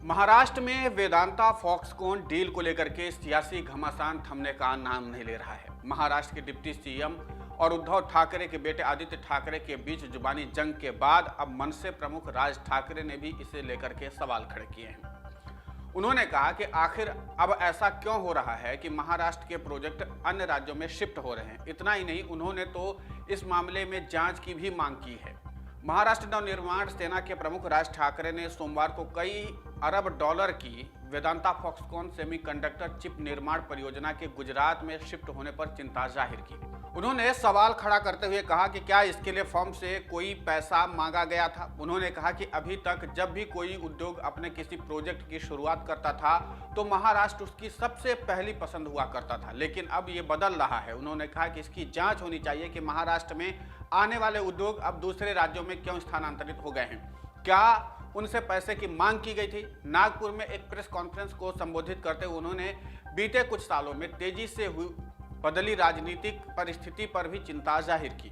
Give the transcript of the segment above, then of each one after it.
महाराष्ट्र में Vedanta Foxconn deal को लेकर के सियासी घमासान थमने का नाम नहीं ले रहा है। महाराष्ट्र के डिप्टी सीएम और उद्धव ठाकरे के बेटे आदित्य ठाकरे के बीच जुबानी जंग के बाद अब मनसे प्रमुख राज ठाकरे ने भी इसे लेकर के सवाल खड़े किए हैं। उन्होंने कहा कि आखिर अब ऐसा क्यों हो रहा है कि महाराष्ट्र के प्रोजेक्ट अन्य राज्यों में शिफ्ट हो रहे हैं। इतना ही नहीं, उन्होंने तो इस मामले में जांच की भी मांग की है। महाराष्ट्र नवनिर्माण सेना के प्रमुख राज ठाकरे ने सोमवार को कई अरब डॉलर की वेदांता फॉक्सकॉन सेमीकंडक्टर चिप निर्माण परियोजना के गुजरात में शिफ्ट होने पर चिंता जाहिर की। उन्होंने सवाल खड़ा करते हुए कहा कि क्या इसके लिए फर्म से कोई पैसा मांगा गया था। उन्होंने कहा कि अभी तक जब भी कोई उद्योग अपने किसी प्रोजेक्ट की शुरुआत करता था तो महाराष्ट्र उसकी सबसे पहली पसंद हुआ करता था, लेकिन अब ये बदल रहा है। उन्होंने कहा कि इसकी जांच होनी चाहिए कि महाराष्ट्र में आने वाले उद्योग अब दूसरे राज्यों में क्यों स्थानांतरित हो गए हैं। क्या उनसे पैसे की मांग की गई थी। नागपुर में एक प्रेस कॉन्फ्रेंस को संबोधित करते हुए उन्होंने बीते कुछ सालों में तेजी से हुई बदली राजनीतिक परिस्थिति पर भी चिंता जाहिर की।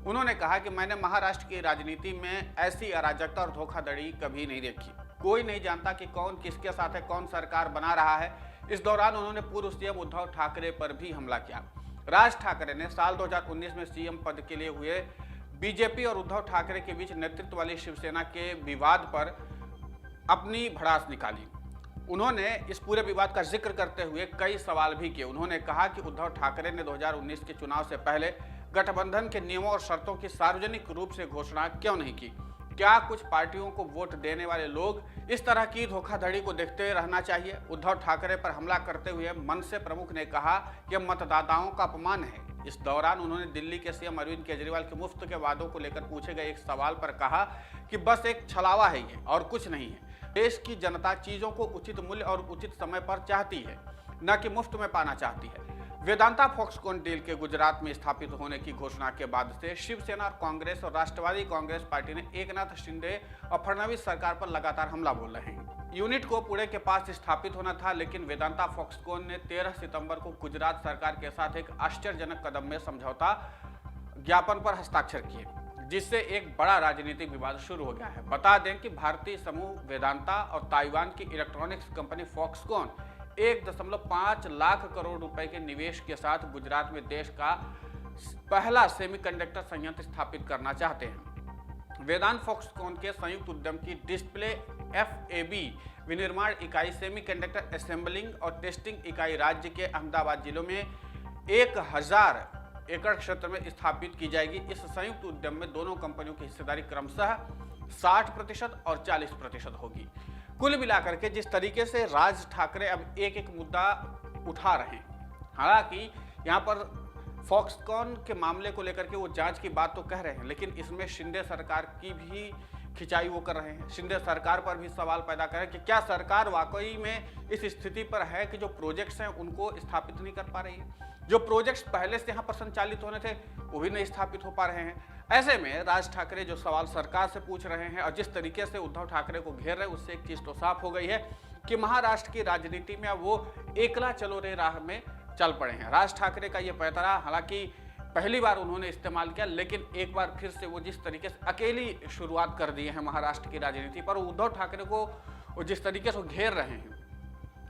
उन्होंने कहा कि मैंने महाराष्ट्र की राजनीति में ऐसी अराजकता और धोखाधड़ी कभी नहीं देखी। कोई नहीं जानता कि कौन किसके साथ है, कौन सरकार बना रहा है। इस दौरान उन्होंने पूर्व सीएम उद्धव ठाकरे पर भी हमला किया। राज ठाकरे ने साल 2019 में सीएम पद के लिए हुए बीजेपी और उद्धव ठाकरे के बीच नेतृत्व वाली शिवसेना के विवाद पर अपनी भड़ास निकाली। उन्होंने इस पूरे विवाद का जिक्र करते हुए कई सवाल भी किए। उन्होंने कहा कि उद्धव ठाकरे ने 2019 के चुनाव से पहले गठबंधन के नियमों और शर्तों की सार्वजनिक रूप से घोषणा क्यों नहीं की। क्या कुछ पार्टियों को वोट देने वाले लोग इस तरह की धोखाधड़ी को देखते रहना चाहिए। उद्धव ठाकरे पर हमला करते हुए मनसे प्रमुख ने कहा कि मतदाताओं का अपमान है। इस दौरान उन्होंने दिल्ली के सीएम अरविंद केजरीवाल के मुफ्त के वादों को लेकर पूछे गए एक सवाल पर कहा कि बस एक छलावा है ये और कुछ नहीं है। देश की जनता चीजों को उचित मूल्य और उचित समय पर चाहती है, न कि मुफ्त में पाना चाहती है। वेदांता फॉक्सकॉन डील के गुजरात में स्थापित होने की घोषणा के बाद से शिवसेना, कांग्रेस और राष्ट्रवादी कांग्रेस पार्टी ने एकनाथ शिंदे और फडणवीस सरकार पर लगातार हमला बोल रहे हैं। यूनिट को पुणे के पास स्थापित होना था, लेकिन वेदांता फॉक्सकॉन ने 13 सितंबर को गुजरात सरकार के साथ एक आश्चर्यजनक कदम में समझौता ज्ञापन पर हस्ताक्षर किए, जिससे एक बड़ा राजनीतिक विवाद शुरू हो गया है। बता दें कि भारतीय समूह वेदांता और ताइवान की electronics company Foxconn 1.5 lakh crore रुपए के निवेश के साथ गुजरात में देश का पहला सेमीकंडक्टर संयंत्र स्थापित करना चाहते हैं। वेदांत फॉक्सकॉन के संयुक्त उद्यम की डिस्प्ले एफएबी विनिर्माण इकाई, सेमीकंडक्टर असेंबलिंग और टेस्टिंग इकाई राज्य के अहमदाबाद जिलों में 1000 एकड़ क्षेत्र में स्थापित की जाएगी। इस संयुक्त उद्यम में दोनों कंपनियों की हिस्सेदारी क्रमशः 60% और 40% होगी। कुल मिलाकर के जिस तरीके से राज ठाकरे अब एक एक मुद्दा उठा रहे हैं, हालांकि यहाँ पर फॉक्सकॉन के मामले को लेकर के वो जांच की बात तो कह रहे हैं, लेकिन इसमें शिंदे सरकार की भी खिंचाई वो कर रहे हैं। शिंदे सरकार पर भी सवाल पैदा कर रहे हैं कि क्या सरकार वाकई में इस स्थिति पर है कि जो प्रोजेक्ट्स हैं उनको स्थापित नहीं कर पा रही है। जो प्रोजेक्ट्स पहले से यहाँ पर संचालित होने थे वो भी नहीं स्थापित हो पा रहे हैं। ऐसे में राज ठाकरे जो सवाल सरकार से पूछ रहे हैं और जिस तरीके से उद्धव ठाकरे को घेर रहे हैं, उससे एक चीज तो साफ हो गई है कि महाराष्ट्र की राजनीति में अब वो एकला चलो रे राह में चल पड़े हैं। राज ठाकरे का ये पैतरा हालांकि पहली बार उन्होंने इस्तेमाल किया, लेकिन एक बार फिर से वो जिस तरीके से अकेली शुरुआत कर दी है महाराष्ट्र की राजनीति पर, उद्धव ठाकरे को जिस तरीके से घेर रहे हैं,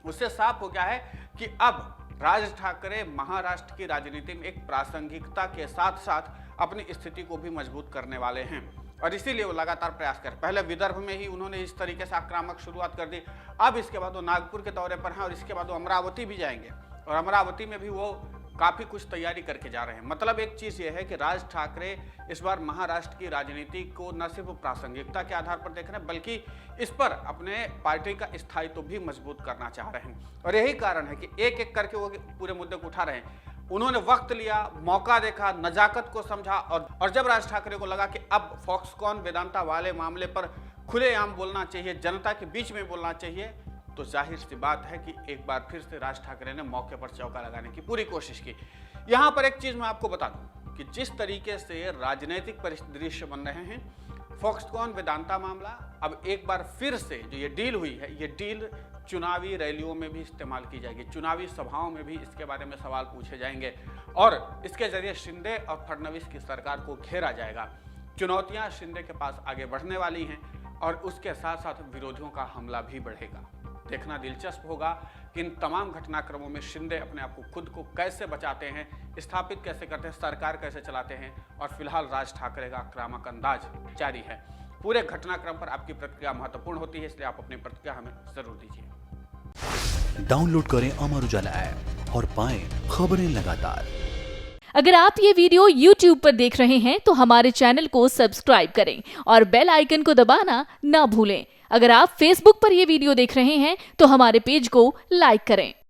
उससे साफ हो गया है कि अब राज ठाकरे महाराष्ट्र की राजनीति में एक प्रासंगिकता के साथ साथ अपनी स्थिति को भी मजबूत करने वाले हैं और इसीलिए वो लगातार प्रयास कर। पहले विदर्भ में ही उन्होंने इस तरीके से आक्रामक शुरुआत कर दी, अब इसके बाद वो नागपुर के दौरे पर हैं और इसके बाद वो अमरावती भी जाएंगे और अमरावती में भी वो काफी कुछ तैयारी करके जा रहे हैं। मतलब एक चीज ये है कि राज ठाकरे इस बार महाराष्ट्र की राजनीति को न सिर्फ प्रासंगिकता के आधार पर देख रहे हैं, बल्कि इस पर अपने पार्टी का स्थायित्व भी मजबूत करना चाह रहे हैं और यही कारण है कि एक एक करके वो पूरे मुद्दे को उठा रहे हैं। उन्होंने वक्त लिया, मौका देखा, नजाकत को समझा और जब राज ठाकरे को लगा कि अब फॉक्सकॉन वेदांता वाले मामले पर खुलेआम बोलना चाहिए, जनता के बीच में बोलना चाहिए, तो जाहिर सी बात है कि एक बार फिर से राज ठाकरे ने मौके पर चौका लगाने की पूरी कोशिश की। यहाँ पर एक चीज मैं आपको बता दूं कि जिस तरीके से राजनीतिक परिदृश्य बन रहे हैं, फॉक्सकॉन वेदांता मामला अब एक बार फिर से जो ये डील हुई है, ये डील चुनावी रैलियों में भी इस्तेमाल की जाएगी, चुनावी सभाओं में भी इसके बारे में सवाल पूछे जाएंगे और इसके जरिए शिंदे और फडणवीस की सरकार को घेरा जाएगा। चुनौतियां शिंदे के पास आगे बढ़ने वाली हैं और उसके साथ साथ विरोधियों का हमला भी बढ़ेगा। देखना दिलचस्प होगा कि इन तमाम घटनाक्रमों में शिंदे अपने आप को खुद को कैसे बचाते हैं, स्थापित कैसे करते हैं, सरकार कैसे चलाते हैं, और फिलहाल राज ठाकरे का आक्रामक अंदाज जारी है। पूरे घटनाक्रम पर आपकी प्रतिक्रिया महत्वपूर्ण होती है, इसलिए आप अपनी प्रतिक्रिया हमें जरूर दीजिए। डाउनलोड करें अमर उजाला ऐप और पाएं खबरें लगातार। अगर आप ये वीडियो YouTube पर देख रहे हैं तो हमारे चैनल को सब्सक्राइब करें और बेल आइकन को दबाना ना भूलें। अगर आप Facebook पर ये वीडियो देख रहे हैं तो हमारे पेज को लाइक करें।